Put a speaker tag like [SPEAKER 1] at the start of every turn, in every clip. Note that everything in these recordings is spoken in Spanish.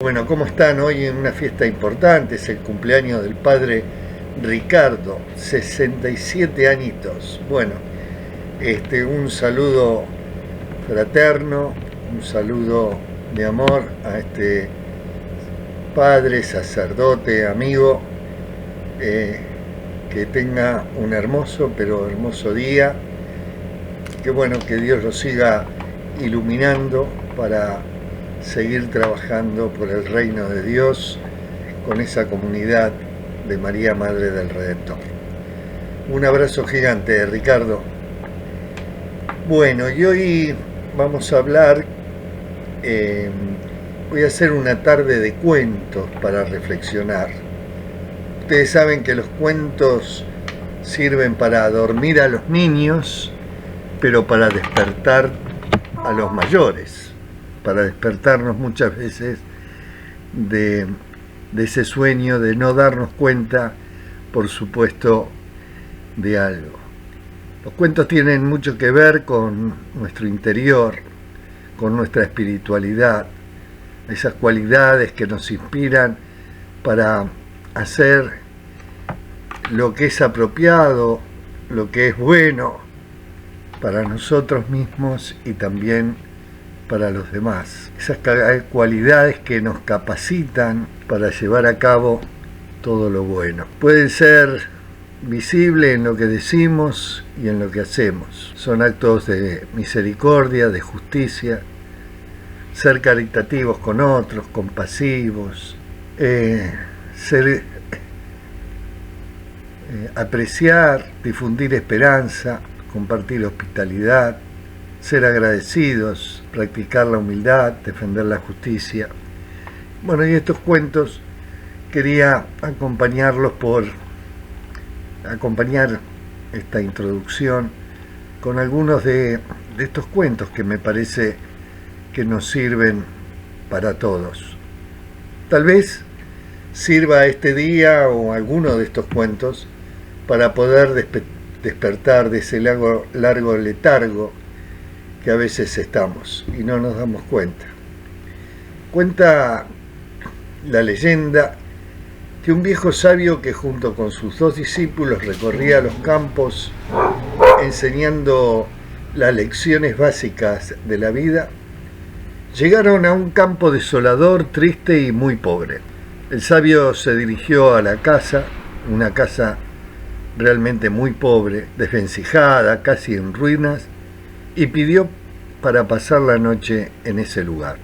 [SPEAKER 1] Bueno, ¿cómo están? Hoy en una fiesta importante, es el cumpleaños del padre Ricardo, 67 añitos. Bueno, un saludo fraterno, un saludo de amor a este padre, sacerdote, amigo, que tenga un hermoso, pero hermoso día. Que bueno, que Dios lo siga iluminando para seguir trabajando por el reino de Dios con esa comunidad de María, Madre del Redentor. Un abrazo gigante, Ricardo. Bueno, y hoy vamos a hablar, voy a hacer una tarde de cuentos para reflexionar. Ustedes saben que los cuentos sirven para dormir a los niños, pero para despertar a los mayores, para despertarnos muchas veces de ese sueño de no darnos cuenta, por supuesto, de algo. Los cuentos tienen mucho que ver con nuestro interior, con nuestra espiritualidad, esas cualidades que nos inspiran para hacer lo que es apropiado, lo que es bueno para nosotros mismos y también para los demás. Esas cualidades que nos capacitan para llevar a cabo todo lo bueno. Pueden ser visibles en lo que decimos y en lo que hacemos. Son actos de misericordia, de justicia, ser caritativos con otros, compasivos, apreciar, difundir esperanza, compartir hospitalidad, ser agradecidos, practicar la humildad, defender la justicia. Bueno, y estos cuentos quería acompañar esta introducción con algunos de estos cuentos que me parece que nos sirven para todos. Tal vez sirva este día o alguno de estos cuentos para poder despertar de ese largo letargo que a veces estamos y no nos damos cuenta. Cuenta la leyenda que un viejo sabio que junto con sus 2 discípulos recorría los campos enseñando las lecciones básicas de la vida, llegaron a un campo desolador, triste y muy pobre. El sabio se dirigió a la casa, una casa realmente muy pobre, desvencijada, casi en ruinas, y pidió para pasar la noche en ese lugar.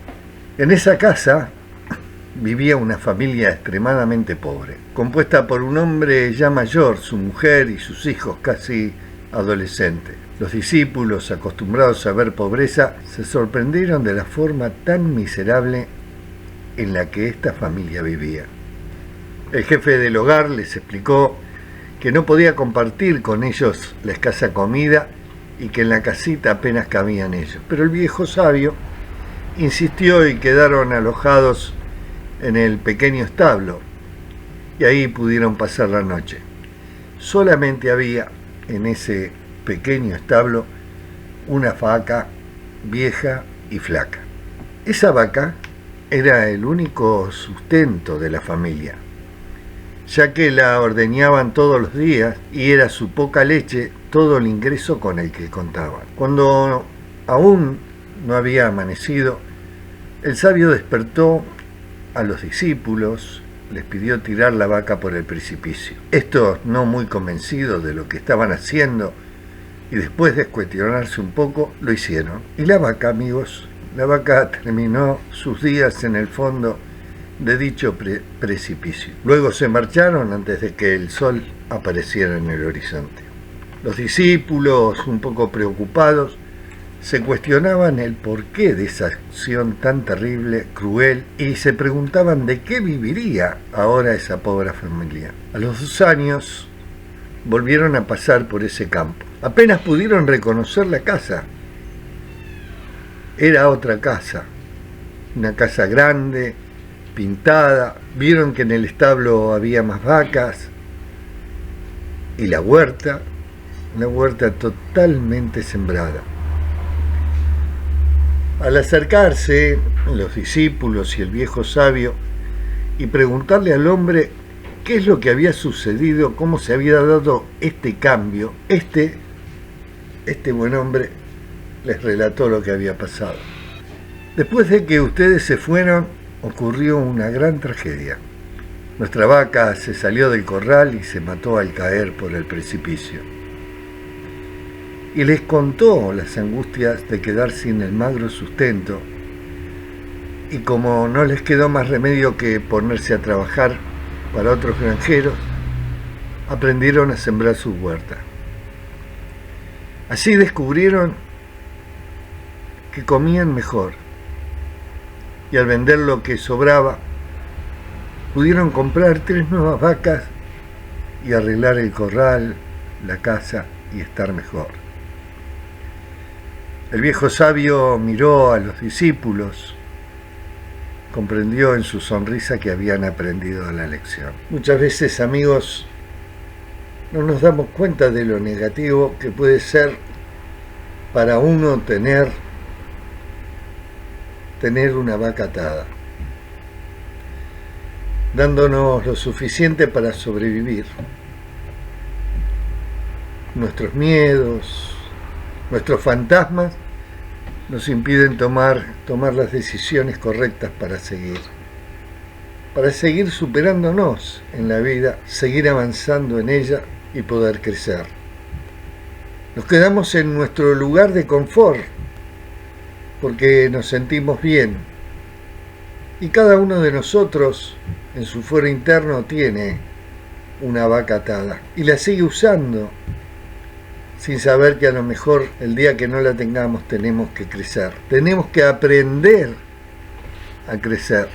[SPEAKER 1] En esa casa vivía una familia extremadamente pobre, compuesta por un hombre ya mayor, su mujer y sus hijos casi adolescentes. Los discípulos, acostumbrados a ver pobreza, se sorprendieron de la forma tan miserable en la que esta familia vivía. El jefe del hogar les explicó que no podía compartir con ellos la escasa comida y que en la casita apenas cabían ellos. Pero el viejo sabio insistió y quedaron alojados en el pequeño establo y ahí pudieron pasar la noche. Solamente había en ese pequeño establo una vaca vieja y flaca. Esa vaca era el único sustento de la familia, ya que la ordeñaban todos los días y era su poca leche todo el ingreso con el que contaban. Cuando aún no había amanecido, el sabio despertó a los discípulos, les pidió tirar la vaca por el precipicio. Estos, no muy convencidos de lo que estaban haciendo, y después de cuestionarse un poco, lo hicieron. Y la vaca, amigos, la vaca terminó sus días en el fondo de dicho precipicio. Luego se marcharon antes de que el sol apareciera en el horizonte. Los discípulos, un poco preocupados, se cuestionaban el porqué de esa acción tan terrible, cruel, y se preguntaban de qué viviría ahora esa pobre familia. A los 2 años volvieron a pasar por ese campo. Apenas pudieron reconocer la casa. Era otra casa, una casa grande, pintada. Vieron que en el establo había más vacas y la huerta, una huerta totalmente sembrada. Al acercarse los discípulos y el viejo sabio y preguntarle al hombre qué es lo que había sucedido, cómo se había dado este cambio, este buen hombre les relató lo que había pasado. Después de que ustedes se fueron, ocurrió una gran tragedia. Nuestra vaca se salió del corral y se mató al caer por el precipicio. Y les contó las angustias de quedar sin el magro sustento. Y como no les quedó más remedio que ponerse a trabajar para otros granjeros, aprendieron a sembrar su huerta. Así descubrieron que comían mejor, y al vender lo que sobraba, pudieron comprar 3 nuevas vacas y arreglar el corral, la casa y estar mejor. El viejo sabio miró a los discípulos, comprendió en su sonrisa que habían aprendido la lección. Muchas veces, amigos, no nos damos cuenta de lo negativo que puede ser para uno tener una vaca atada, dándonos lo suficiente para sobrevivir. Nuestros miedos, nuestros fantasmas nos impiden tomar las decisiones correctas para seguir superándonos en la vida, seguir avanzando en ella y poder crecer. Nos quedamos en nuestro lugar de confort porque nos sentimos bien, y cada uno de nosotros en su fuero interno tiene una vaca atada y la sigue usando sin saber que a lo mejor el día que no la tengamos tenemos que crecer, tenemos que aprender a crecer.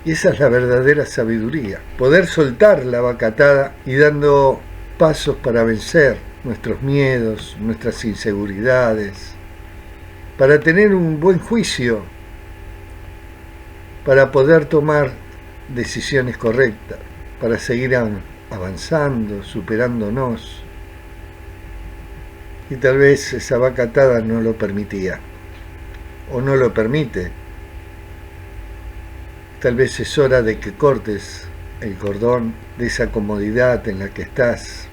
[SPEAKER 1] Y esa es la verdadera sabiduría, poder soltar la vaca atada y dando pasos para vencer nuestros miedos, nuestras inseguridades, para tener un buen juicio, para poder tomar decisiones correctas, para seguir avanzando, superándonos. Y tal vez esa vaca atada no lo permitía, o no lo permite. Tal vez es hora de que cortes el cordón de esa comodidad en la que estás,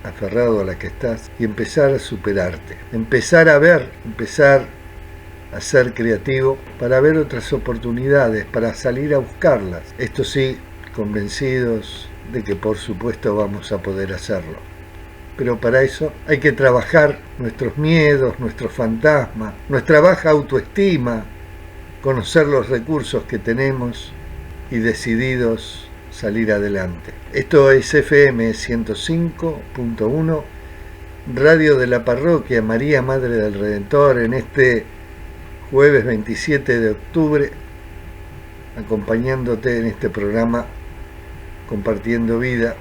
[SPEAKER 1] aferrado a la que estás, y empezar a superarte, empezar a ver, empezar a ser creativo para ver otras oportunidades, para salir a buscarlas. Esto sí, convencidos de que por supuesto vamos a poder hacerlo. Pero para eso hay que trabajar nuestros miedos, nuestros fantasmas, nuestra baja autoestima, conocer los recursos que tenemos y decididos salir adelante. Esto es FM 105.1, Radio de la Parroquia María Madre del Redentor, en este jueves 27 de octubre, acompañándote en este programa Compartiendo Vida,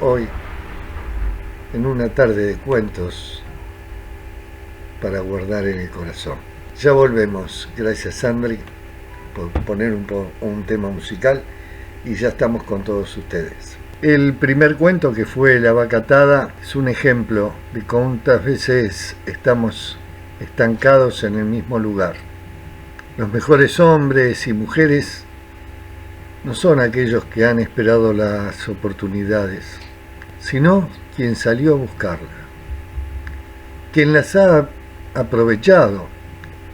[SPEAKER 1] hoy en una tarde de cuentos para guardar en el corazón. Ya volvemos, gracias Sandri por poner un tema musical, y ya estamos con todos ustedes. El primer cuento, que fue La vaca atada, es un ejemplo de cuántas veces estamos estancados en el mismo lugar. Los mejores hombres y mujeres no son aquellos que han esperado las oportunidades, sino quien salió a buscarla, quien las ha aprovechado,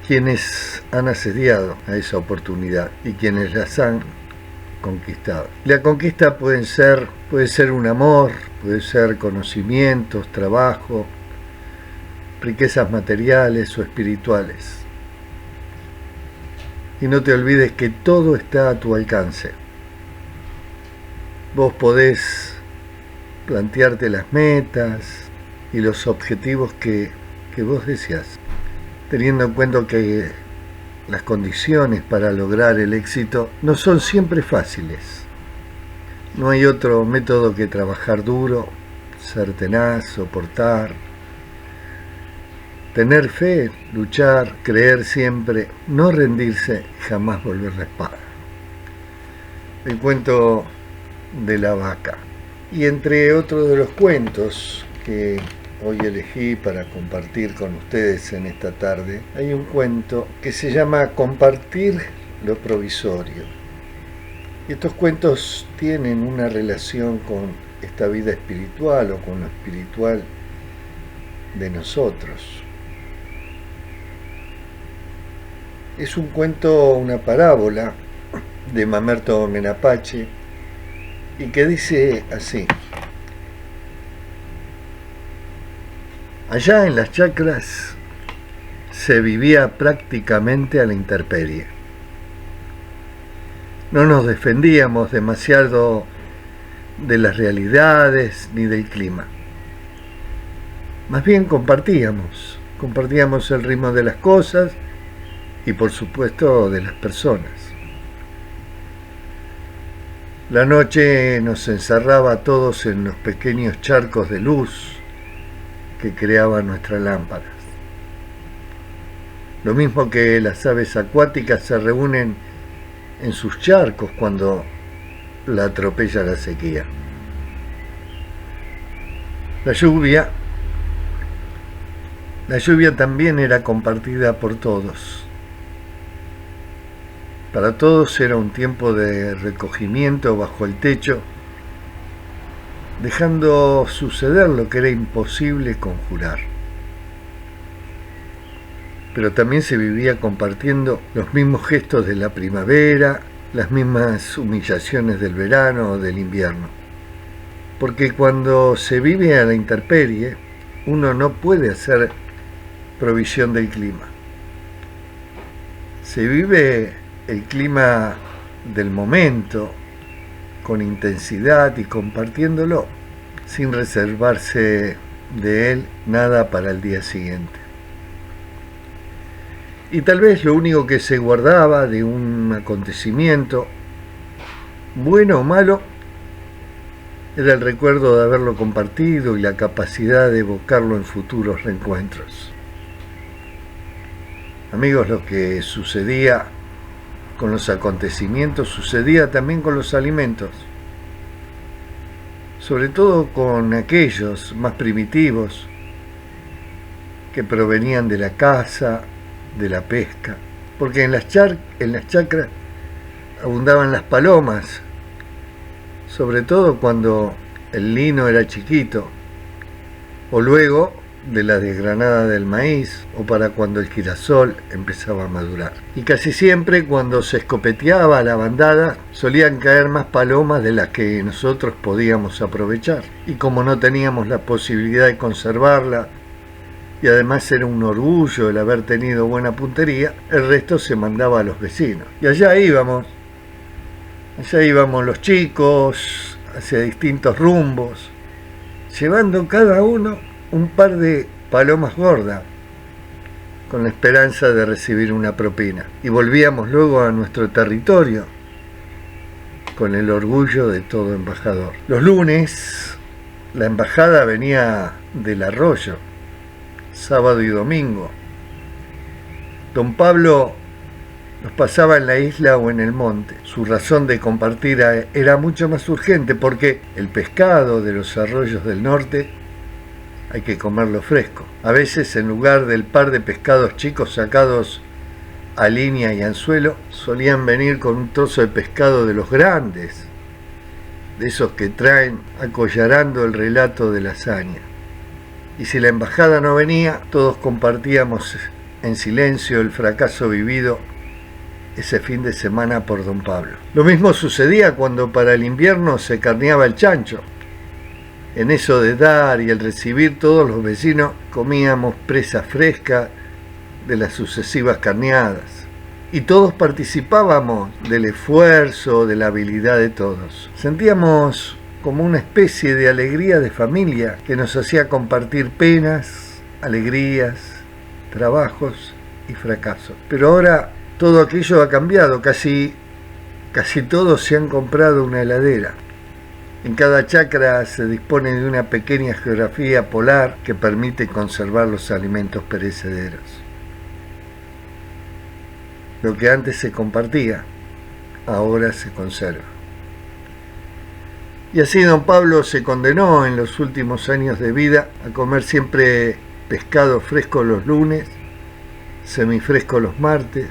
[SPEAKER 1] quienes han asediado a esa oportunidad y quienes las han conquistado. La conquista puede ser un amor, puede ser conocimientos, trabajo, riquezas materiales o espirituales. Y no te olvides que todo está a tu alcance. Vos podés plantearte las metas y los objetivos que vos deseas, teniendo en cuenta que las condiciones para lograr el éxito no son siempre fáciles. No hay otro método que trabajar duro, ser tenaz, soportar, tener fe, luchar, creer siempre, no rendirse, jamás volver la espalda. El cuento de la vaca. Y entre otros de los cuentos que hoy elegí para compartir con ustedes en esta tarde, hay un cuento que se llama Compartir lo provisorio. Y estos cuentos tienen una relación con esta vida espiritual o con lo espiritual de nosotros. Es un cuento, una parábola de Mamerto Menapache y que dice así: allá en las chacras se vivía prácticamente a la intemperie. No nos defendíamos demasiado de las realidades ni del clima. Más bien compartíamos el ritmo de las cosas y por supuesto de las personas. La noche nos encerraba a todos en los pequeños charcos de luz que creaban nuestras lámparas. Lo mismo que las aves acuáticas se reúnen en sus charcos cuando la atropella la sequía. La lluvia también era compartida por todos. Para todos era un tiempo de recogimiento bajo el techo, dejando suceder lo que era imposible conjurar. Pero también se vivía compartiendo los mismos gestos de la primavera, las mismas humillaciones del verano o del invierno. Porque cuando se vive a la intemperie, uno no puede hacer provisión del clima. Se vive el clima del momento con intensidad y compartiéndolo, sin reservarse de él nada para el día siguiente. Y tal vez lo único que se guardaba de un acontecimiento, bueno o malo, era el recuerdo de haberlo compartido y la capacidad de evocarlo en futuros reencuentros. Amigos, lo que sucedía con los acontecimientos sucedía también con los alimentos, sobre todo con aquellos más primitivos que provenían de la caza, de la pesca, porque en las chacras abundaban las palomas, sobre todo cuando el lino era chiquito, o luego de la desgranada del maíz, o para cuando el girasol empezaba a madurar. Y casi siempre cuando se escopeteaba la bandada solían caer más palomas de las que nosotros podíamos aprovechar, y como no teníamos la posibilidad de conservarla, y además era un orgullo el haber tenido buena puntería, el resto se mandaba a los vecinos. Y allá íbamos los chicos hacia distintos rumbos, llevando cada uno un par de palomas gordas, con la esperanza de recibir una propina. Y volvíamos luego a nuestro territorio, con el orgullo de todo embajador. Los lunes, la embajada venía del arroyo, sábado y domingo. Don Pablo nos pasaba en la isla o en el monte. Su razón de compartir era mucho más urgente porque el pescado de los arroyos del norte hay que comerlo fresco. A veces, en lugar del par de pescados chicos sacados a línea y anzuelo, solían venir con un trozo de pescado de los grandes, de esos que traen acollarando el relato de la hazaña. Y si la embajada no venía, todos compartíamos en silencio el fracaso vivido ese fin de semana por don Pablo. Lo mismo sucedía cuando para el invierno se carneaba el chancho. En eso de dar y el recibir, todos los vecinos comíamos presa fresca de las sucesivas carneadas. Y todos participábamos del esfuerzo, de la habilidad de todos. Sentíamos como una especie de alegría de familia que nos hacía compartir penas, alegrías, trabajos y fracasos. Pero ahora todo aquello ha cambiado, casi todos se han comprado una heladera. En cada chacra se dispone de una pequeña geografía polar que permite conservar los alimentos perecederos. Lo que antes se compartía, ahora se conserva. Y así don Pablo se condenó en los últimos años de vida a comer siempre pescado fresco los lunes, semifresco los martes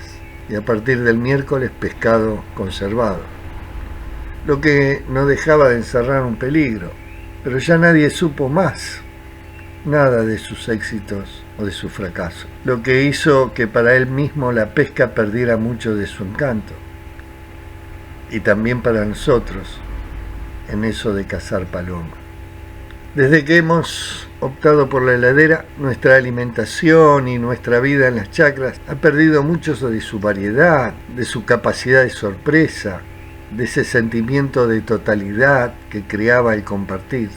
[SPEAKER 1] y a partir del miércoles pescado conservado, lo que no dejaba de encerrar un peligro. Pero ya nadie supo más nada de sus éxitos o de su fracaso, lo que hizo que para él mismo la pesca perdiera mucho de su encanto, y también para nosotros en eso de cazar paloma. Desde que hemos optado por la heladera, nuestra alimentación y nuestra vida en las chacras ha perdido mucho de su variedad, de su capacidad de sorpresa, de ese sentimiento de totalidad que creaba el compartir.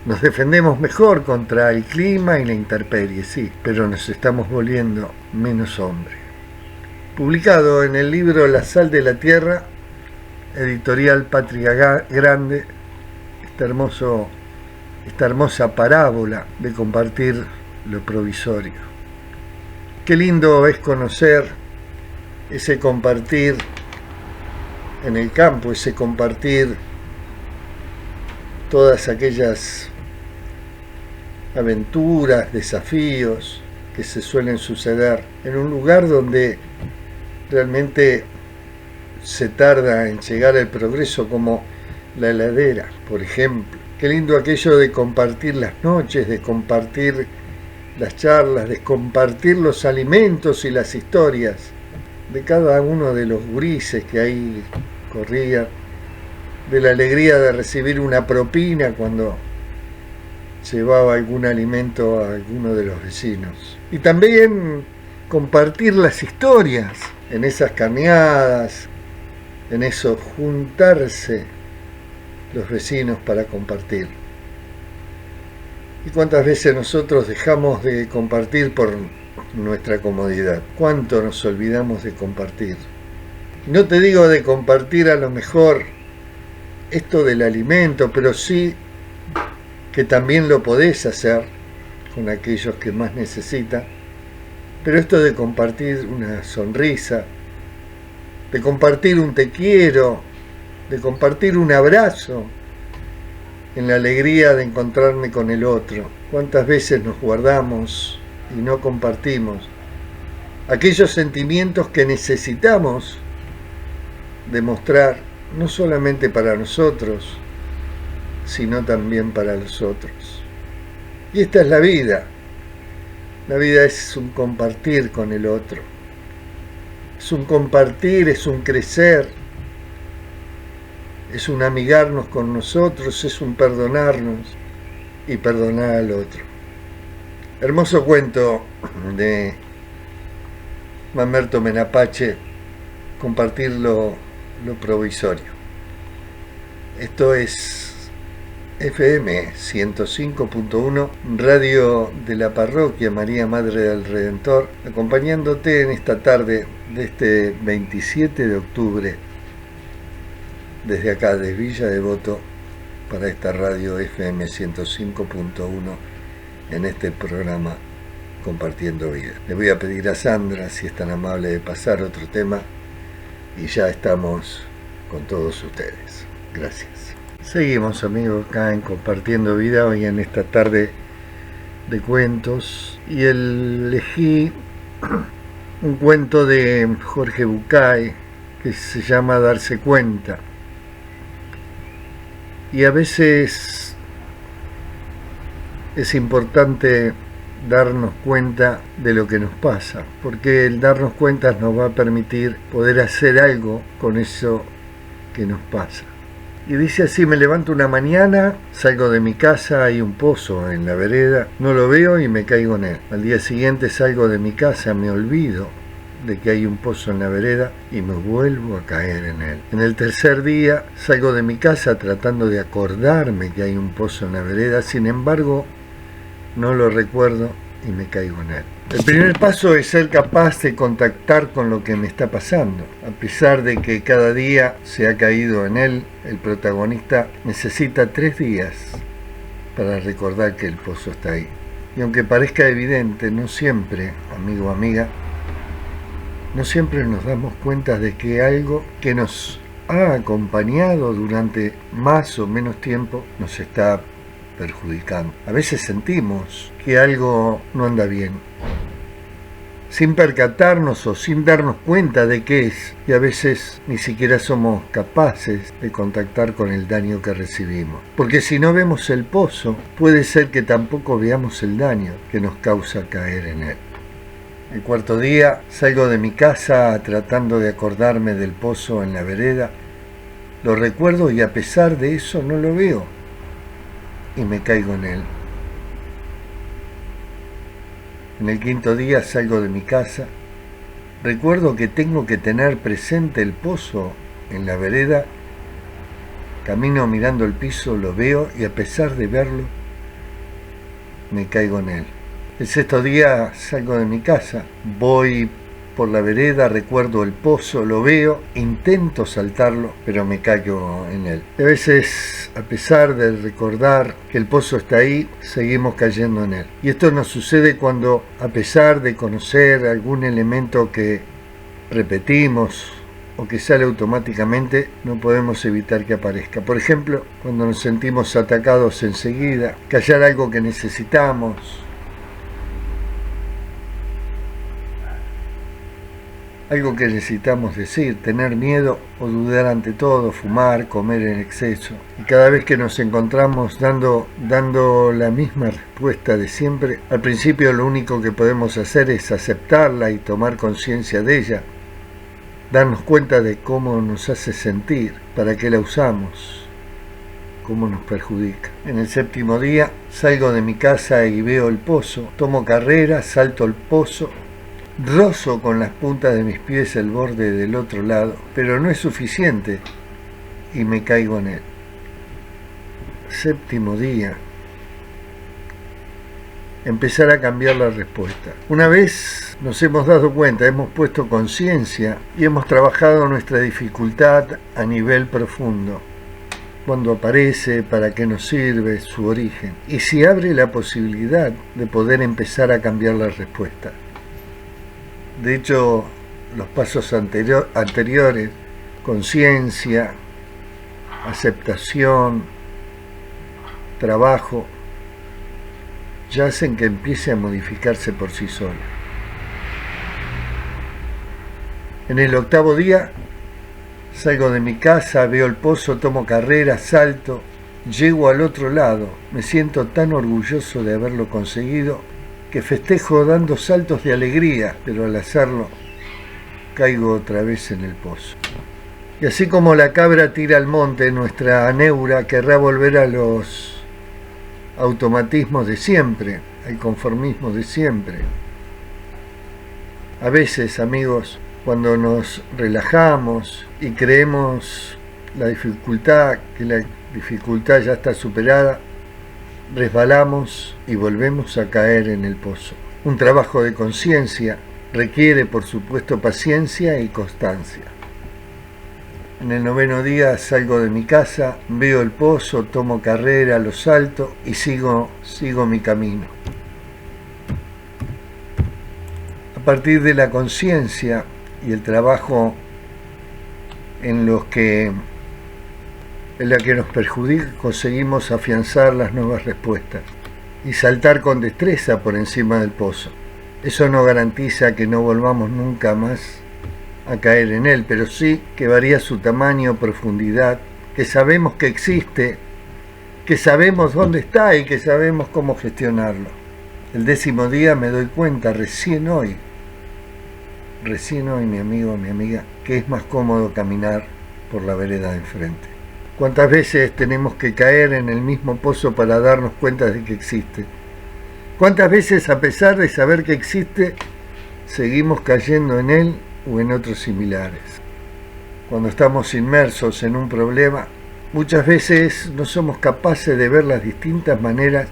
[SPEAKER 1] Nos defendemos mejor contra el clima y la intemperie, sí, pero nos estamos volviendo menos hombres. Publicado en el libro La sal de la tierra, editorial Patria Grande, esta hermosa parábola de compartir lo provisorio. Qué lindo es conocer ese compartir en el campo, ese compartir todas aquellas aventuras, desafíos que se suelen suceder en un lugar donde realmente se tarda en llegar el progreso, como la heladera, por ejemplo. Qué lindo aquello de compartir las noches, de compartir las charlas, de compartir los alimentos y las historias de cada uno de los gurises que ahí corrían, de la alegría de recibir una propina cuando llevaba algún alimento a alguno de los vecinos. Y también compartir las historias en esas carneadas, en eso juntarse los vecinos para compartir. ¿Y cuántas veces nosotros dejamos de compartir por nuestra comodidad? ¿Cuánto nos olvidamos de compartir? No te digo de compartir a lo mejor esto del alimento, pero sí que también lo podés hacer con aquellos que más necesitan. Pero esto de compartir una sonrisa, de compartir un te quiero, de compartir un abrazo, en la alegría de encontrarme con el otro. ¿Cuántas veces nos guardamos y no compartimos aquellos sentimientos que necesitamos demostrar, no solamente para nosotros, sino también para los otros? Y esta es la vida. La vida es un compartir con el otro. Es un compartir, es un crecer, es un amigarnos con nosotros, es un perdonarnos y perdonar al otro. Hermoso cuento de Mamerto Menapache, compartir lo provisorio. Esto es FM 105.1, radio de la parroquia María Madre del Redentor, acompañándote en esta tarde de este 27 de octubre, desde acá de Villa Devoto, para esta radio FM 105.1, en este programa Compartiendo Vida. Le voy a pedir a Sandra si es tan amable de pasar otro tema y ya estamos con todos ustedes. Gracias. Seguimos, amigos, acá en Compartiendo Vida, hoy en esta tarde de cuentos, y elegí un cuento de Jorge Bucay que se llama Darse Cuenta. Y a veces es importante darnos cuenta de lo que nos pasa, porque el darnos cuenta nos va a permitir poder hacer algo con eso que nos pasa. Y dice así: me levanto una mañana, salgo de mi casa, hay un pozo en la vereda, no lo veo y me caigo en él. Al día siguiente salgo de mi casa, me olvido de que hay un pozo en la vereda y me vuelvo a caer en él. En el tercer día salgo de mi casa tratando de acordarme que hay un pozo en la vereda, sin embargo no lo recuerdo y me caigo en él. El primer paso es ser capaz de contactar con lo que me está pasando. A pesar de que cada día se ha caído en él, el protagonista necesita 3 días para recordar que el pozo está ahí. Y aunque parezca evidente, no siempre, amigo o amiga, no siempre nos damos cuenta de que algo que nos ha acompañado durante más o menos tiempo nos está perjudicando. A veces sentimos que algo no anda bien, sin percatarnos o sin darnos cuenta de qué es, y a veces ni siquiera somos capaces de contactar con el daño que recibimos. Porque si no vemos el pozo, puede ser que tampoco veamos el daño que nos causa caer en él. El cuarto día salgo de mi casa tratando de acordarme del pozo en la vereda. Lo recuerdo y a pesar de eso no lo veo y me caigo en él. En el quinto día salgo de mi casa. Recuerdo que tengo que tener presente el pozo en la vereda. Camino mirando el piso, lo veo y a pesar de verlo, me caigo en él. El sexto día salgo de mi casa, voy por la vereda, recuerdo el pozo, lo veo, intento saltarlo, pero me caigo en él. A veces, a pesar de recordar que el pozo está ahí, seguimos cayendo en él. Y esto nos sucede cuando, a pesar de conocer algún elemento que repetimos o que sale automáticamente, no podemos evitar que aparezca. Por ejemplo, cuando nos sentimos atacados enseguida, callar algo que necesitamos, algo que necesitamos decir, tener miedo o dudar ante todo, fumar, comer en exceso. Y cada vez que nos encontramos dando la misma respuesta de siempre, al principio lo único que podemos hacer es aceptarla y tomar conciencia de ella, darnos cuenta de cómo nos hace sentir, para qué la usamos, cómo nos perjudica. En el séptimo día salgo de mi casa y veo el pozo, tomo carrera, salto el pozo, rozo con las puntas de mis pies el borde del otro lado, pero no es suficiente y me caigo en él. Séptimo día. Empezar a cambiar la respuesta. Una vez nos hemos dado cuenta, hemos puesto conciencia y hemos trabajado nuestra dificultad a nivel profundo. Cuando aparece, para qué nos sirve, su origen. Y si abre la posibilidad de poder empezar a cambiar la respuesta. De hecho, los pasos anteriores, conciencia, aceptación, trabajo, ya hacen que empiece a modificarse por sí solo. En el octavo día, salgo de mi casa, veo el pozo, tomo carrera, salto, llego al otro lado, me siento tan orgulloso de haberlo conseguido, que festejo dando saltos de alegría, pero al hacerlo caigo otra vez en el pozo. Y así como la cabra tira al monte, nuestra neura querrá volver a los automatismos de siempre, al conformismo de siempre. A veces, amigos, cuando nos relajamos y creemos que la dificultad ya está superada, resbalamos y volvemos a caer en el pozo. Un trabajo de conciencia requiere, por supuesto, paciencia y constancia. En el noveno día salgo de mi casa, veo el pozo, tomo carrera, lo salto y sigo mi camino. A partir de la conciencia y el trabajo en la que nos perjudica, conseguimos afianzar las nuevas respuestas y saltar con destreza por encima del pozo. Eso no garantiza que no volvamos nunca más a caer en él, pero sí que varía su tamaño, profundidad, que sabemos que existe, que sabemos dónde está y que sabemos cómo gestionarlo. El 10º día me doy cuenta, recién hoy, mi amigo, mi amiga, que es más cómodo caminar por la vereda de enfrente. ¿Cuántas veces tenemos que caer en el mismo pozo para darnos cuenta de que existe? ¿Cuántas veces, a pesar de saber que existe, seguimos cayendo en él o en otros similares? Cuando estamos inmersos en un problema, muchas veces no somos capaces de ver las distintas maneras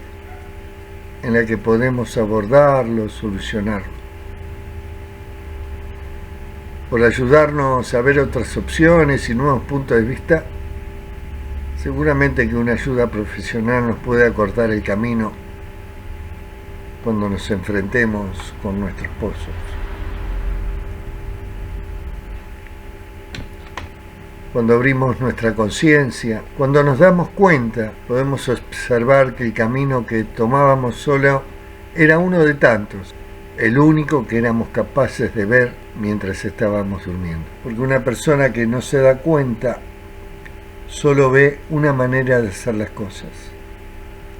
[SPEAKER 1] en las que podemos abordarlo, solucionarlo. Por ayudarnos a ver otras opciones y nuevos puntos de vista, seguramente que una ayuda profesional nos puede acortar el camino cuando nos enfrentemos con nuestros pozos. Cuando abrimos nuestra conciencia, cuando nos damos cuenta, podemos observar que el camino que tomábamos solo era uno de tantos, el único que éramos capaces de ver mientras estábamos durmiendo. Porque una persona que no se da cuenta solo ve una manera de hacer las cosas.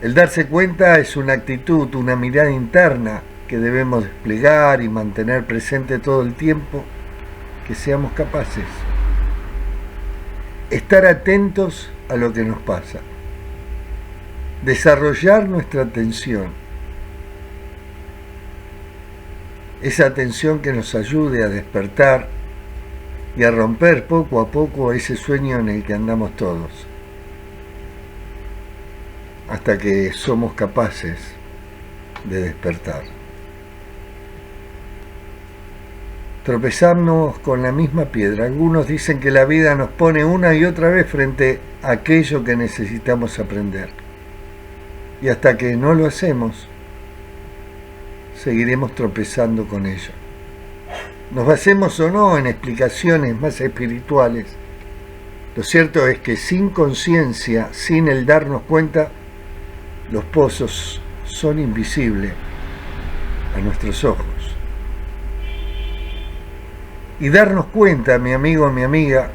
[SPEAKER 1] El darse cuenta es una actitud, una mirada interna que debemos desplegar y mantener presente todo el tiempo que seamos capaces. Estar atentos a lo que nos pasa. Desarrollar nuestra atención. Esa atención que nos ayude a despertar y a romper poco a poco ese sueño en el que andamos todos, hasta que somos capaces de despertar. Tropezamos con la misma piedra. Algunos dicen que la vida nos pone una y otra vez frente a aquello que necesitamos aprender. Y hasta que no lo hacemos, seguiremos tropezando con ello. Nos basemos o no en explicaciones más espirituales, lo cierto es que sin conciencia, sin el darnos cuenta, los pozos son invisibles a nuestros ojos. Y darnos cuenta, mi amigo, mi amiga,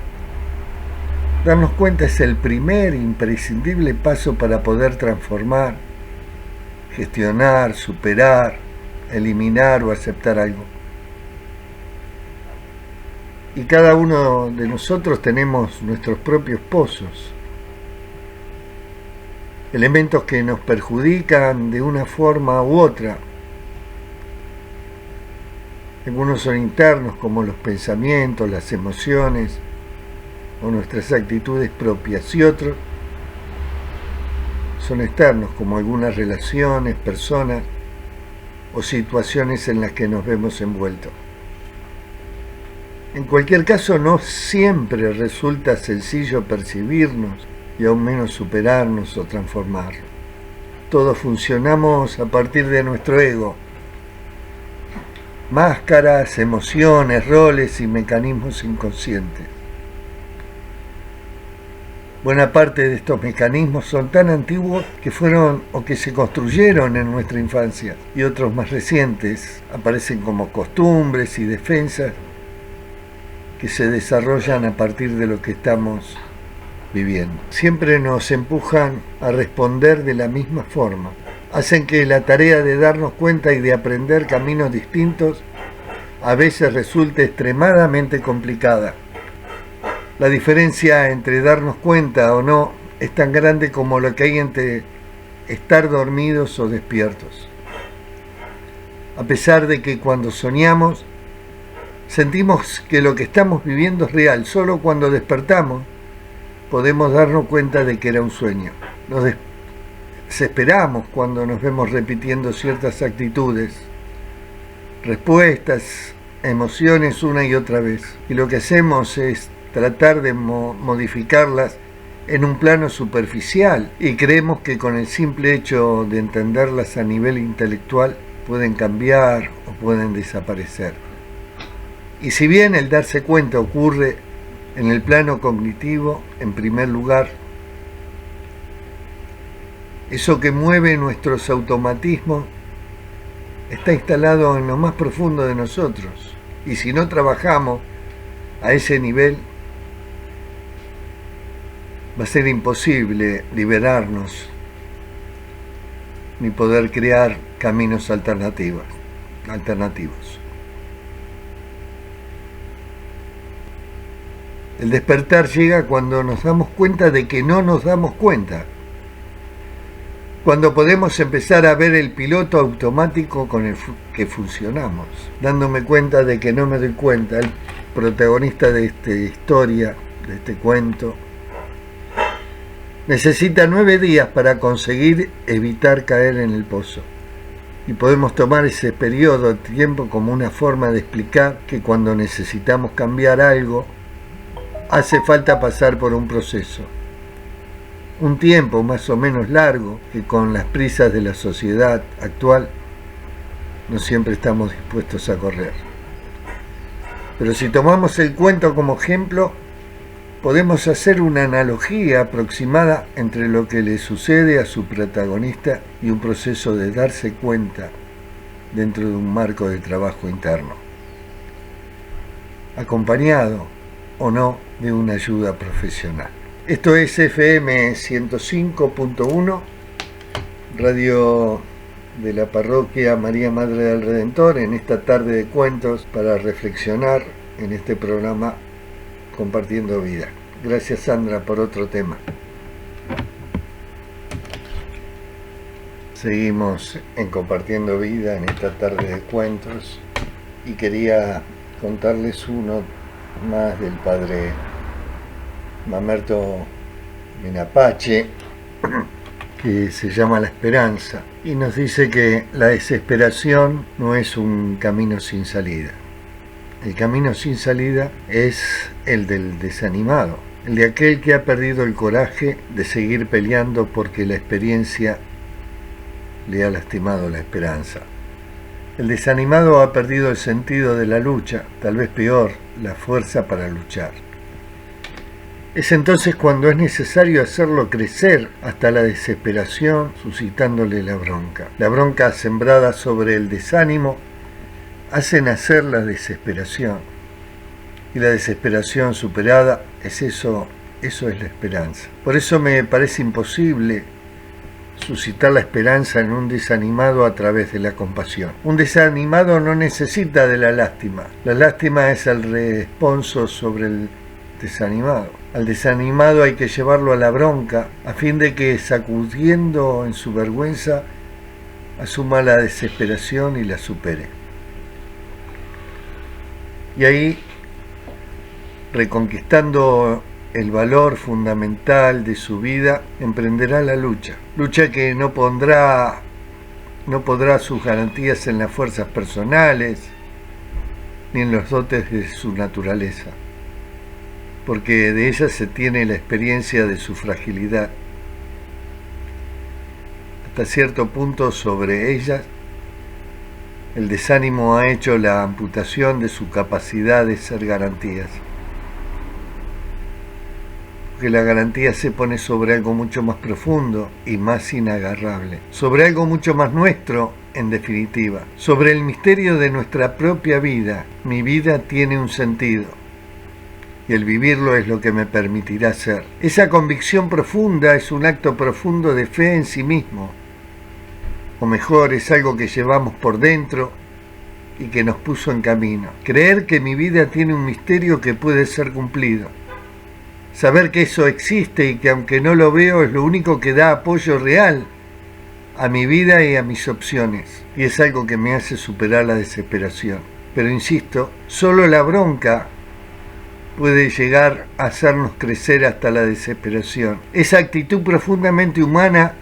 [SPEAKER 1] darnos cuenta es el primer imprescindible paso para poder transformar, gestionar, superar, eliminar o aceptar algo. Y cada uno de nosotros tenemos nuestros propios pozos, elementos que nos perjudican de una forma u otra. Algunos son internos, como los pensamientos, las emociones o nuestras actitudes propias, y otros son externos, como algunas relaciones, personas o situaciones en las que nos vemos envueltos. En cualquier caso, no siempre resulta sencillo percibirnos y aún menos superarnos o transformarnos. Todos funcionamos a partir de nuestro ego. Máscaras, emociones, roles y mecanismos inconscientes. Buena parte de estos mecanismos son tan antiguos que fueron o que se construyeron en nuestra infancia, y otros más recientes aparecen como costumbres y defensas que se desarrollan a partir de lo que estamos viviendo. Siempre nos empujan a responder de la misma forma. Hacen que la tarea de darnos cuenta y de aprender caminos distintos a veces resulte extremadamente complicada. La diferencia entre darnos cuenta o no es tan grande como lo que hay entre estar dormidos o despiertos. A pesar de que cuando soñamos sentimos que lo que estamos viviendo es real, solo cuando despertamos podemos darnos cuenta de que era un sueño. Nos desesperamos cuando nos vemos repitiendo ciertas actitudes, respuestas, emociones una y otra vez. Y lo que hacemos es tratar de modificarlas en un plano superficial y creemos que con el simple hecho de entenderlas a nivel intelectual pueden cambiar o pueden desaparecer. Y si bien el darse cuenta ocurre en el plano cognitivo, en primer lugar, eso que mueve nuestros automatismos está instalado en lo más profundo de nosotros. Y si no trabajamos a ese nivel, va a ser imposible liberarnos ni poder crear caminos alternativos. El despertar llega cuando nos damos cuenta de que no nos damos cuenta. Cuando podemos empezar a ver el piloto automático con el que funcionamos. Dándome cuenta de que no me doy cuenta. El protagonista de esta historia, de este cuento, necesita 9 días para conseguir evitar caer en el pozo. Y podemos tomar ese periodo de tiempo como una forma de explicar que cuando necesitamos cambiar algo, hace falta pasar por un proceso. Un tiempo más o menos largo que con las prisas de la sociedad actual no siempre estamos dispuestos a correr. Pero si tomamos el cuento como ejemplo, podemos hacer una analogía aproximada entre lo que le sucede a su protagonista y un proceso de darse cuenta dentro de un marco de trabajo interno, acompañado o no de una ayuda profesional. Esto es FM 105.1, radio de la parroquia María Madre del Redentor, en esta tarde de cuentos para reflexionar en este programa Compartiendo Vida. Gracias, Sandra, por otro tema. Seguimos en Compartiendo Vida en esta tarde de cuentos y quería contarles uno más del padre Mamerto Menapache, que se llama La Esperanza, y nos dice que la desesperación no es un camino sin salida. El camino sin salida es el del desanimado, el de aquel que ha perdido el coraje de seguir peleando porque la experiencia le ha lastimado la esperanza. El desanimado ha perdido el sentido de la lucha, tal vez peor, la fuerza para luchar. Es entonces cuando es necesario hacerlo crecer hasta la desesperación, suscitándole la bronca. La bronca sembrada sobre el desánimo hace nacer la desesperación. Y la desesperación superada eso es la esperanza. Por eso me parece imposible suscitar la esperanza en un desanimado a través de la compasión. Un desanimado no necesita de la lástima. La lástima es el responso sobre el desanimado. Al desanimado hay que llevarlo a la bronca a fin de que, sacudiendo en su vergüenza, asuma la desesperación y la supere. Y ahí, reconquistando el valor fundamental de su vida, emprenderá la lucha que no podrá sus garantías en las fuerzas personales ni en los dotes de su naturaleza, porque de ella se tiene la experiencia de su fragilidad. Hasta cierto punto sobre ellas, el desánimo ha hecho la amputación de su capacidad de ser garantías. Porque la garantía se pone sobre algo mucho más profundo y más inagarrable, sobre algo mucho más nuestro, en definitiva, sobre el misterio de nuestra propia vida. Mi vida tiene un sentido, y el vivirlo es lo que me permitirá ser. Esa convicción profunda es un acto profundo de fe en sí mismo, o mejor, es algo que llevamos por dentro y que nos puso en camino. Creer que mi vida tiene un misterio que puede ser cumplido. Saber que eso existe y que aunque no lo veo es lo único que da apoyo real a mi vida y a mis opciones. Y es algo que me hace superar la desesperación. Pero insisto, solo la bronca puede llegar a hacernos crecer hasta la desesperación. Esa actitud profundamente humana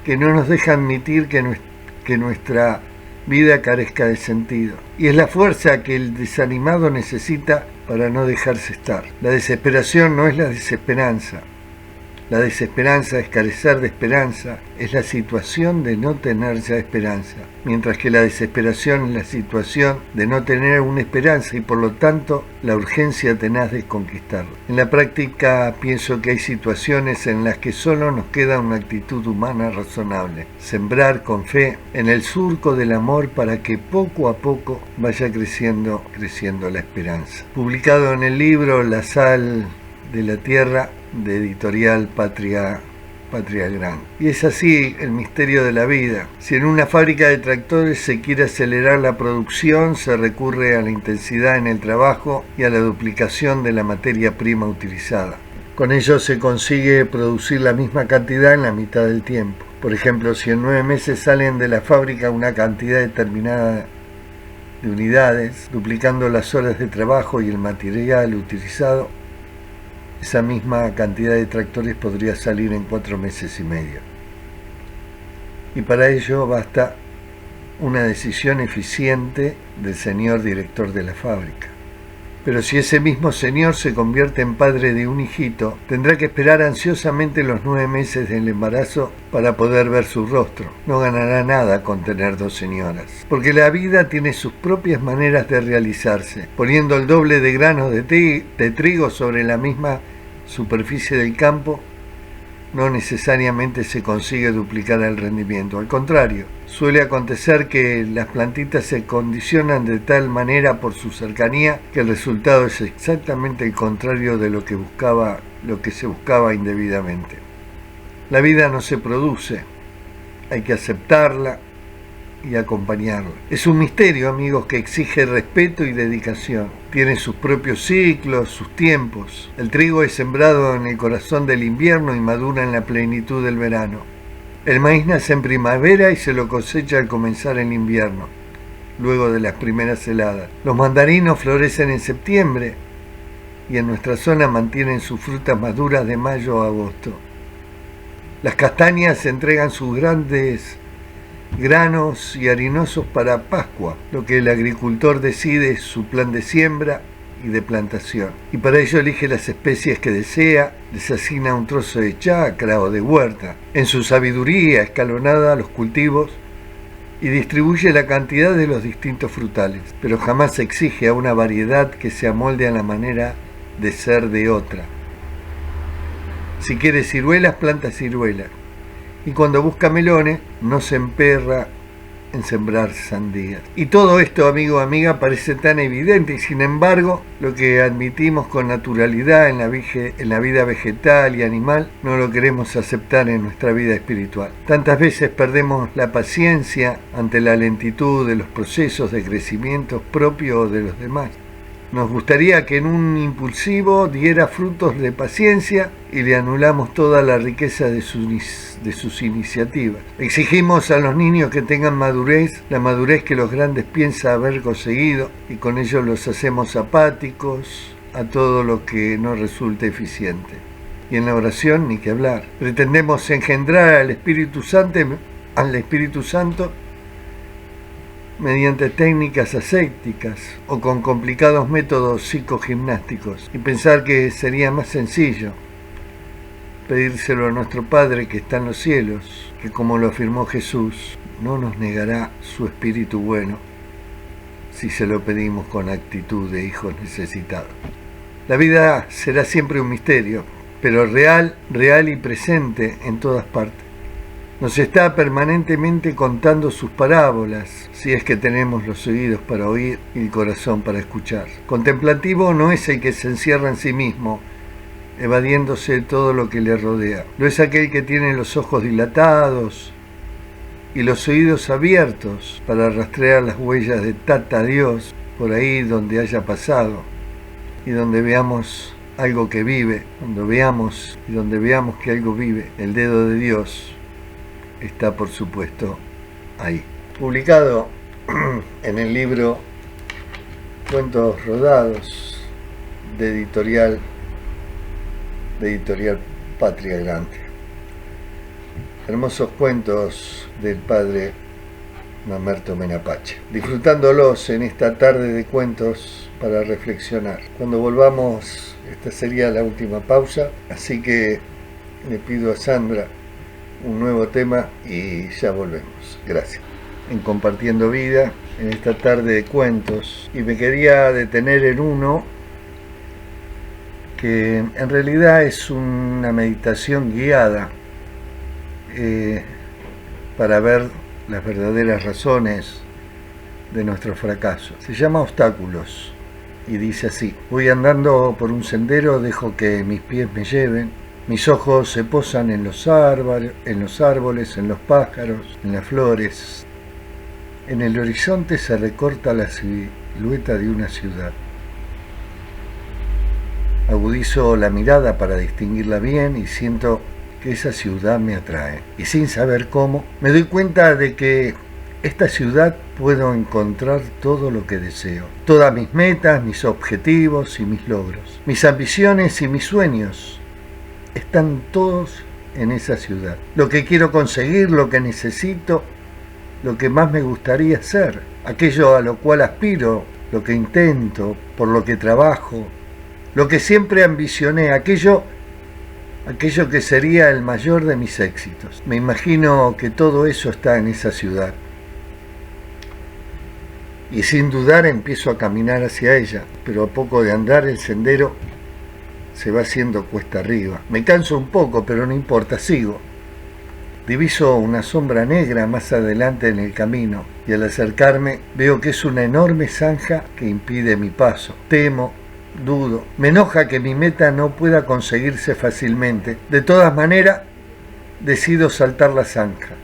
[SPEAKER 1] que no nos deja admitir que nuestra vida carezca de sentido. Y es la fuerza que el desanimado necesita para no dejarse estar. La desesperación no es la desesperanza. La desesperanza es carecer de esperanza, es la situación de no tener ya esperanza, mientras que la desesperación es la situación de no tener una esperanza y por lo tanto la urgencia tenaz de conquistarla. En la práctica pienso que hay situaciones en las que solo nos queda una actitud humana razonable, sembrar con fe en el surco del amor para que poco a poco vaya creciendo la esperanza. Publicado en el libro La sal de la tierra, de editorial Patria Grande. Y es así el misterio de la vida. Si en una fábrica de tractores se quiere acelerar la producción, se recurre a la intensidad en el trabajo y a la duplicación de la materia prima utilizada. Con ello se consigue producir la misma cantidad en la mitad del tiempo. Por ejemplo, si en 9 meses salen de la fábrica una cantidad determinada de unidades, duplicando las horas de trabajo y el material utilizado, esa misma cantidad de tractores podría salir en 4 meses y medio. Y para ello basta una decisión eficiente del señor director de la fábrica. Pero si ese mismo señor se convierte en padre de un hijito, tendrá que esperar ansiosamente los 9 meses del embarazo para poder ver su rostro. No ganará nada con tener 2 señoras, porque la vida tiene sus propias maneras de realizarse. Poniendo el doble de granos de trigo sobre la misma superficie del campo, no necesariamente se consigue duplicar el rendimiento. Al contrario, suele acontecer que las plantitas se condicionan de tal manera por su cercanía que el resultado es exactamente el contrario de lo que se buscaba indebidamente. La vida no se produce, hay que aceptarla y acompañarla. Es un misterio, amigos, que exige respeto y dedicación. Tiene sus propios ciclos, sus tiempos. El trigo es sembrado en el corazón del invierno y madura en la plenitud del verano. El maíz nace en primavera y se lo cosecha al comenzar el invierno, luego de las primeras heladas. Los mandarinos florecen en septiembre y en nuestra zona mantienen sus frutas maduras de mayo a agosto. Las castañas entregan sus grandes granos y harinosos para Pascua. Lo que el agricultor decide es su plan de siembra y de plantación, y para ello elige las especies que desea, les asigna un trozo de chacra o de huerta, en su sabiduría escalonada los cultivos, y distribuye la cantidad de los distintos frutales, pero jamás exige a una variedad que se amolde a la manera de ser de otra. Si quiere ciruelas, planta ciruelas, y cuando busca melones, no se emperra en sembrar sandías. Y todo esto, amigo o amiga, parece tan evidente, y sin embargo, lo que admitimos con naturalidad en la vida vegetal y animal, no lo queremos aceptar en nuestra vida espiritual. Tantas veces perdemos la paciencia ante la lentitud de los procesos de crecimiento propio o de los demás. Nos gustaría que en un impulsivo diera frutos de paciencia y le anulamos toda la riqueza de sus iniciativas. Exigimos a los niños que tengan madurez, la madurez que los grandes piensan haber conseguido, y con ello los hacemos apáticos a todo lo que no resulte eficiente. Y en la oración ni que hablar. Pretendemos engendrar al Espíritu Santo mediante técnicas ascéticas o con complicados métodos psicogimnásticos, y pensar que sería más sencillo pedírselo a nuestro Padre que está en los cielos, que, como lo afirmó Jesús, no nos negará su Espíritu bueno si se lo pedimos con actitud de hijos necesitados. La vida será siempre un misterio, pero real y presente en todas partes. Nos está permanentemente contando sus parábolas, si es que tenemos los oídos para oír y el corazón para escuchar. Contemplativo no es el que se encierra en sí mismo, evadiéndose de todo lo que le rodea. No es aquel que tiene los ojos dilatados y los oídos abiertos para rastrear las huellas de Tata Dios por ahí donde haya pasado, y donde veamos algo que vive, donde veamos que algo vive. El dedo de Dios está, por supuesto, ahí. Publicado en el libro Cuentos Rodados de editorial Patria Grande. Hermosos cuentos del padre Mamerto Menapache. Disfrutándolos en esta tarde de cuentos para reflexionar. Cuando volvamos, esta sería la última pausa, así que le pido a Sandra un nuevo tema y ya volvemos. Gracias. En Compartiendo Vida, en esta tarde de cuentos, y me quería detener en uno que en realidad es una meditación guiada para ver las verdaderas razones de nuestro fracaso. Se llama Obstáculos y dice así: voy andando por un sendero, dejo que mis pies me lleven. Mis ojos se posan en los árboles, en los pájaros, en las flores. En el horizonte se recorta la silueta de una ciudad. Agudizo la mirada para distinguirla bien y siento que esa ciudad me atrae. Y sin saber cómo, me doy cuenta de que esta ciudad puedo encontrar todo lo que deseo. Todas mis metas, mis objetivos y mis logros. Mis ambiciones y mis sueños están todos en esa ciudad. Lo que quiero conseguir, lo que necesito, lo que más me gustaría ser, aquello a lo cual aspiro lo que intento, por lo que trabajo, lo que siempre ambicioné, aquello que sería el mayor de mis éxitos. Me imagino que todo eso está en esa ciudad. Y sin dudar empiezo a caminar hacia ella, pero a poco de andar el sendero se va haciendo cuesta arriba. Me canso un poco, pero no importa, sigo. Diviso una sombra negra más adelante en el camino y al acercarme veo que es una enorme zanja que impide mi paso. Temo, dudo, me enoja que mi meta no pueda conseguirse fácilmente. De todas maneras, decido saltar la zanja.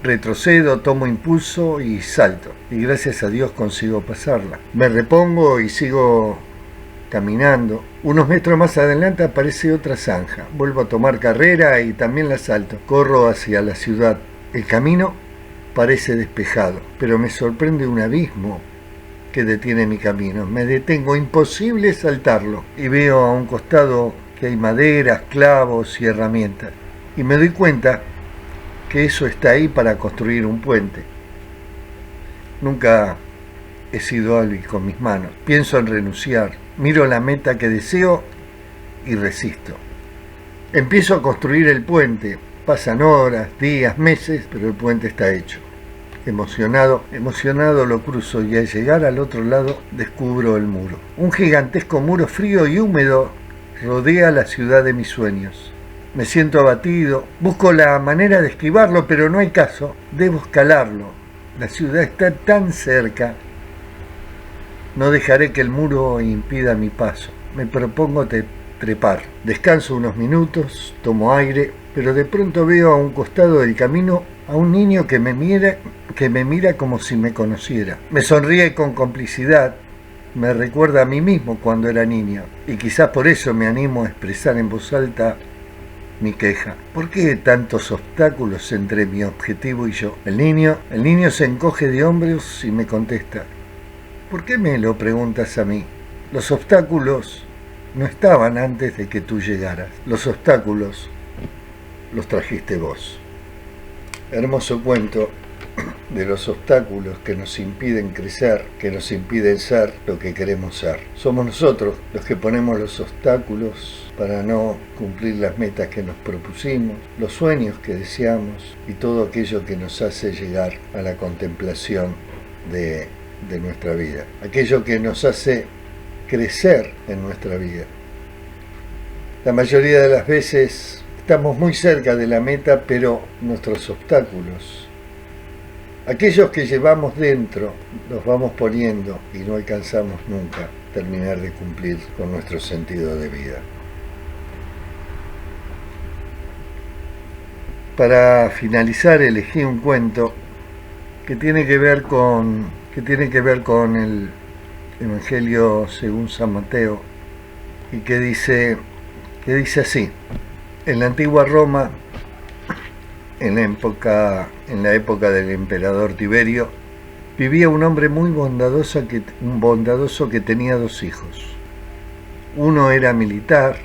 [SPEAKER 1] Retrocedo, tomo impulso y salto. Y gracias a Dios consigo pasarla. Me repongo y sigo caminando. Unos metros más adelante aparece otra zanja. Vuelvo a tomar carrera y también la salto. Corro hacia la ciudad. El camino parece despejado, pero me sorprende un abismo que detiene mi camino. Me detengo, imposible saltarlo. Y veo a un costado que hay maderas, clavos y herramientas. Y me doy cuenta que eso está ahí para construir un puente. Nunca he sido hábil con mis manos. Pienso en renunciar. Miro la meta que deseo y resisto. Empiezo a construir el puente. Pasan horas, días, meses, pero el puente está hecho. Emocionado lo cruzo y al llegar al otro lado descubro el muro. Un gigantesco muro frío y húmedo rodea la ciudad de mis sueños. Me siento abatido, busco la manera de esquivarlo, pero no hay caso. Debo escalarlo. La ciudad está tan cerca. No dejaré que el muro impida mi paso. Me propongo trepar. Descanso unos minutos, tomo aire, pero de pronto veo a un costado del camino a un niño que me mira como si me conociera. Me sonríe con complicidad. Me recuerda a mí mismo cuando era niño. Y quizás por eso me animo a expresar en voz alta mi queja. ¿Por qué tantos obstáculos entre mi objetivo y yo? El niño se encoge de hombros y me contesta: ¿por qué me lo preguntas a mí? Los obstáculos no estaban antes de que tú llegaras. Los obstáculos los trajiste vos. Hermoso cuento de los obstáculos que nos impiden crecer, que nos impiden ser lo que queremos ser. Somos nosotros los que ponemos los obstáculos para no cumplir las metas que nos propusimos, los sueños que deseamos y todo aquello que nos hace llegar a la contemplación de nuestra vida, aquello que nos hace crecer en nuestra vida. La mayoría de las veces estamos muy cerca de la meta, pero nuestros obstáculos, aquellos que llevamos dentro, los vamos poniendo y no alcanzamos nunca terminar de cumplir con nuestro sentido de vida. Para finalizar, elegí un cuento que tiene que ver con el Evangelio según San Mateo y que dice así: en la antigua Roma, en la época del emperador Tiberio, vivía un hombre muy bondadoso que tenía 2 hijos. Uno era militar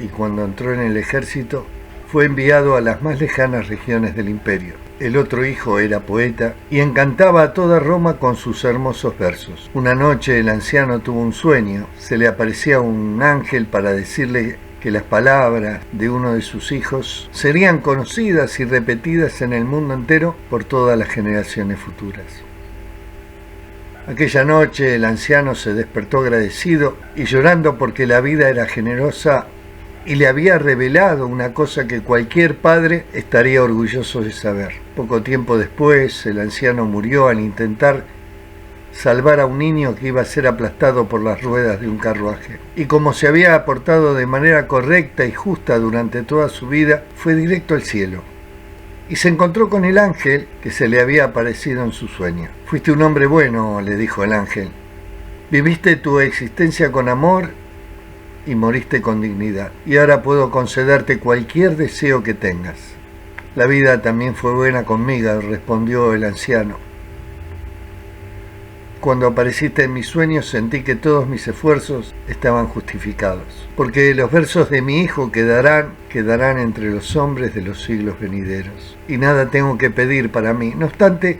[SPEAKER 1] y cuando entró en el ejército fue enviado a las más lejanas regiones del imperio. El otro hijo era poeta y encantaba a toda Roma con sus hermosos versos. Una noche el anciano tuvo un sueño. Se le aparecía un ángel para decirle que las palabras de uno de sus hijos serían conocidas y repetidas en el mundo entero por todas las generaciones futuras. Aquella noche el anciano se despertó agradecido y llorando porque la vida era generosa y le había revelado una cosa que cualquier padre estaría orgulloso de saber. Poco tiempo después, el anciano murió al intentar salvar a un niño que iba a ser aplastado por las ruedas de un carruaje. Y como se había aportado de manera correcta y justa durante toda su vida, fue directo al cielo. Y se encontró con el ángel que se le había aparecido en su sueño. «Fuiste un hombre bueno», le dijo el ángel. «Viviste tu existencia con amor y moriste con dignidad. Y ahora puedo concederte cualquier deseo que tengas». «La vida también fue buena conmigo», respondió el anciano. Cuando apareciste en mis sueños sentí que todos mis esfuerzos estaban justificados, porque los versos de mi hijo quedarán entre los hombres de los siglos venideros, y nada tengo que pedir para mí. No obstante,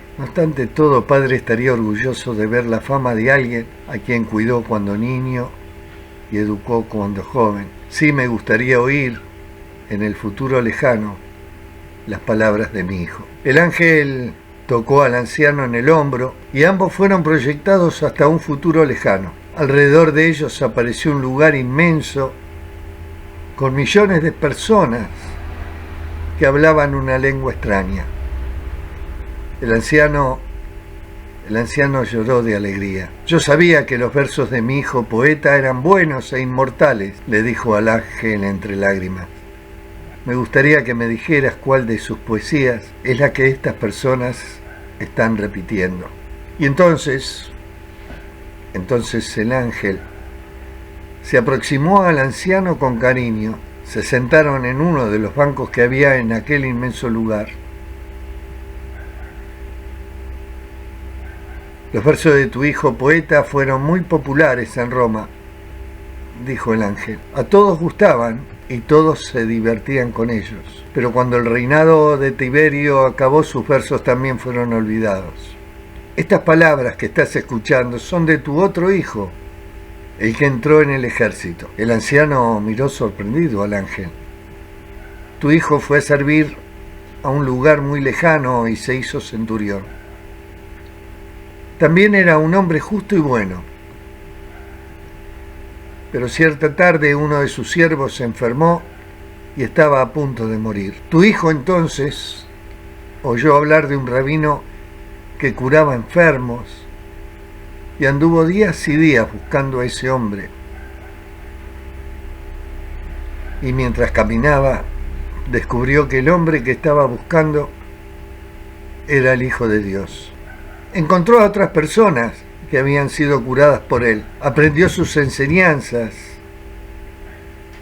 [SPEAKER 1] todo padre estaría orgulloso de ver la fama de alguien a quien cuidó cuando niño y educó cuando joven. Sí me gustaría oír, en el futuro lejano, las palabras de mi hijo. El ángel tocó al anciano en el hombro y ambos fueron proyectados hasta un futuro lejano. Alrededor de ellos apareció un lugar inmenso con millones de personas que hablaban una lengua extraña. El anciano lloró de alegría. Yo sabía que los versos de mi hijo poeta eran buenos e inmortales, le dijo al ángel entre lágrimas. Me gustaría que me dijeras cuál de sus poesías es la que estas personas están repitiendo. Y entonces el ángel se aproximó al anciano con cariño. Se sentaron en uno de los bancos que había en aquel inmenso lugar. Los versos de tu hijo poeta fueron muy populares en Roma, dijo el ángel. A todos gustaban y todos se divertían con ellos. Pero cuando el reinado de Tiberio acabó, sus versos también fueron olvidados. Estas palabras que estás escuchando son de tu otro hijo, el que entró en el ejército. El anciano miró sorprendido al ángel. Tu hijo fue a servir a un lugar muy lejano y se hizo centurión. También era un hombre justo y bueno. Pero cierta tarde uno de sus siervos se enfermó y estaba a punto de morir. Tu hijo entonces oyó hablar de un rabino que curaba enfermos y anduvo días y días buscando a ese hombre. Y mientras caminaba, descubrió que el hombre que estaba buscando era el Hijo de Dios. Encontró a otras personas que habían sido curadas por él. Aprendió sus enseñanzas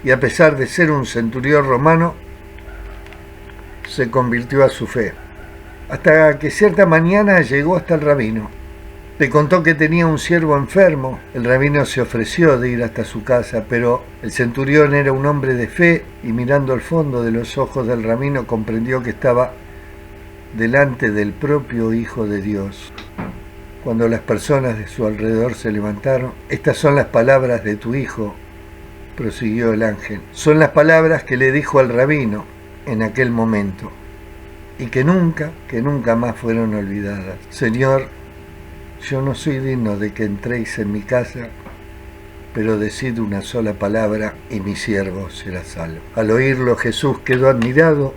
[SPEAKER 1] y a pesar de ser un centurión romano, se convirtió a su fe. Hasta que cierta mañana llegó hasta el rabino. Le contó que tenía un siervo enfermo. El rabino se ofreció de ir hasta su casa, pero el centurión era un hombre de fe y mirando al fondo de los ojos del rabino comprendió que estaba delante del propio Hijo de Dios. Cuando las personas de su alrededor se levantaron, estas son las palabras de tu hijo, prosiguió el ángel. Son las palabras que le dijo al rabino en aquel momento y que nunca más fueron olvidadas. Señor, yo no soy digno de que entréis en mi casa, pero decid una sola palabra y mi siervo será salvo. Al oírlo Jesús quedó admirado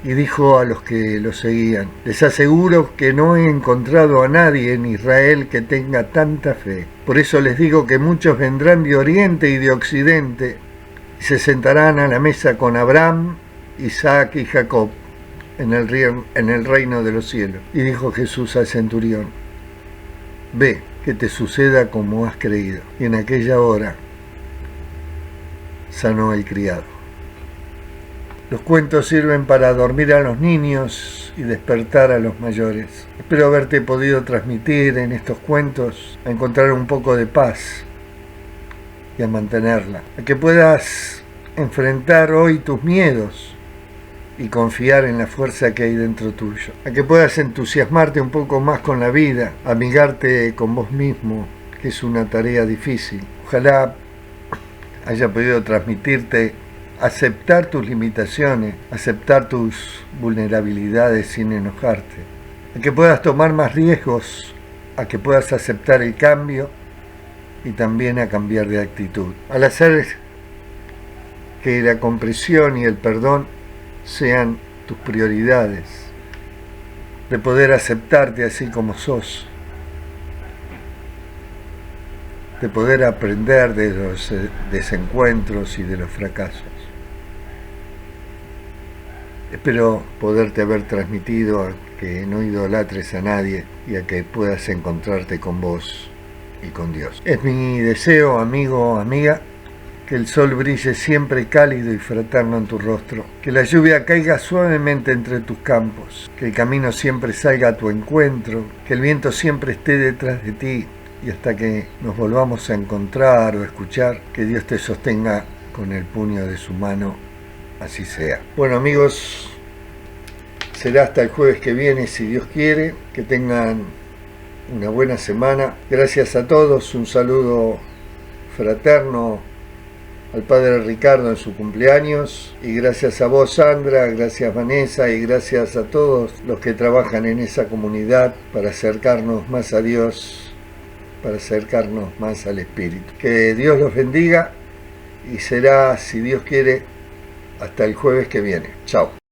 [SPEAKER 1] y dijo a los que lo seguían: les aseguro que no he encontrado a nadie en Israel que tenga tanta fe. Por eso les digo que muchos vendrán de oriente y de occidente y se sentarán a la mesa con Abraham, Isaac y Jacob en el reino de los cielos. Y dijo Jesús al centurión: ve, que te suceda como has creído. Y en aquella hora sanó el criado. Los cuentos sirven para dormir a los niños y despertar a los mayores. Espero haberte podido transmitir en estos cuentos a encontrar un poco de paz y a mantenerla. A que puedas enfrentar hoy tus miedos y confiar en la fuerza que hay dentro tuyo. A que puedas entusiasmarte un poco más con la vida, amigarte con vos mismo, que es una tarea difícil. Ojalá haya podido transmitirte aceptar tus limitaciones, aceptar tus vulnerabilidades sin enojarte, a que puedas tomar más riesgos, a que puedas aceptar el cambio y también a cambiar de actitud. Al hacer que la comprensión y el perdón sean tus prioridades, de poder aceptarte así como sos, de poder aprender de los desencuentros y de los fracasos. Espero poderte haber transmitido a que no idolatres a nadie y a que puedas encontrarte con vos y con Dios. Es mi deseo, amigo, amiga, que el sol brille siempre cálido y fraterno en tu rostro, que la lluvia caiga suavemente entre tus campos, que el camino siempre salga a tu encuentro, que el viento siempre esté detrás de ti y hasta que nos volvamos a encontrar o escuchar, que Dios te sostenga con el puño de su mano, así sea. Bueno amigos, será hasta el jueves que viene si Dios quiere, que tengan una buena semana. Gracias a todos, un saludo fraterno al padre Ricardo en su cumpleaños, y gracias a vos Sandra, gracias Vanessa y gracias a todos los que trabajan en esa comunidad para acercarnos más a Dios, para acercarnos más al Espíritu. Que Dios los bendiga y será, si Dios quiere, hasta el jueves que viene. Chao.